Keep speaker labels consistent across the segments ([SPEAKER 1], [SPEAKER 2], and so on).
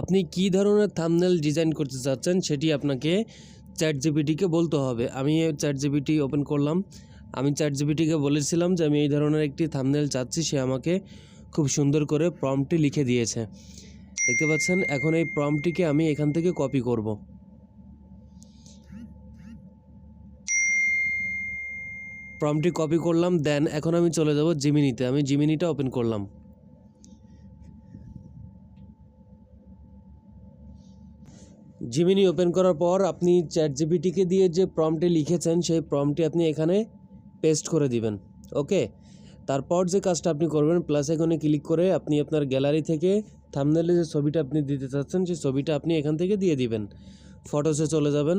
[SPEAKER 1] আপনি কী ধরনের thumbnail design করতে চাচ্ছেন সেটি আপনাকে চ্যাটজিপিটিকে বলতে হবে। আমি চ্যাটজিপিটি ওপেন করলাম। আমি চ্যাটজিপিটিকে বলেছিলাম যে আমি এই ধরনের একটি থাম্বনেল চাচ্ছি। সে আমাকে খুব সুন্দর করে প্রম্পটটি লিখে দিয়েছে, দেখতে পাচ্ছেন। এখন এই প্রম্পটটিকে আমি এখান থেকে কপি করব। প্রম্পটটি কপি করলাম, দেন এখন আমি চলে যাব জিমিনিতে। আমি জিমিনিটা ওপেন করলাম। জিমিনি ওপেন করার পর আপনি চ্যাটজিপিটিকে দিয়ে যে প্রম্পটে লিখেছেন সেই প্রম্পটটি আপনি এখানে পেস্ট করে দিবেন। ওকে, তারপর যে কাজটা আপনি করবেন, প্লাস আইকনে ক্লিক করে আপনি আপনার গ্যালারি থেকে থাম্বনেলে যে ছবিটা আপনি দিতে চাচ্ছেন সেই ছবিটা আপনি এখান থেকে দিয়ে দিবেন। ফটোসে চলে যাবেন,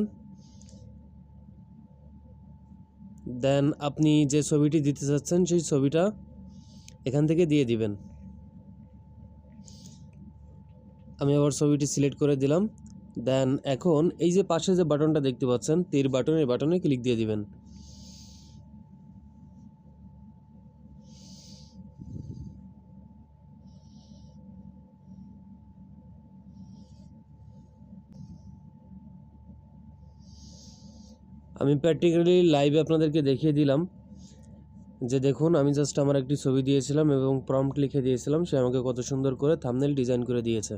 [SPEAKER 1] দেন আপনি যে ছবিটি দিতে চাচ্ছেন সেই ছবিটা এখান থেকে দিয়ে দিবেন। আমি আবার ছবিটি সিলেক্ট করে দিলাম। দেন এখন এই যে পাশে যে বাটনটা দেখতে পাচ্ছেন তীর বাটন, এই বাটনে ক্লিক দিয়ে দিবেন। আমি প্র্যাকটিক্যালি লাইভে আপনাদেরকে দেখিয়ে দিলাম যে দেখুন, আমি জাস্ট আমার একটি ছবি দিয়েছিলাম এবং প্রম্পট লিখে দিয়েছিলাম, সে আমাকে কত সুন্দর করে থাম্বনেল ডিজাইন করে দিয়েছে।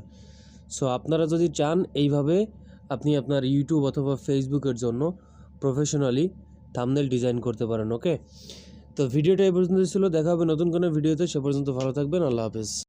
[SPEAKER 1] সো আপনারা যদি চান এইভাবে আপনি আপনার ইউটিউব অথবা ফেসবুকের জন্য প্রফেশনালি থাম্বনেল ডিজাইন করতে পারেন। ওকে, তো ভিডিওটা এই পর্যন্ত ছিল। দেখা হবে নতুন কোনো ভিডিওতে। সে পর্যন্ত ভালো থাকবেন। আল্লাহ হাফেজ।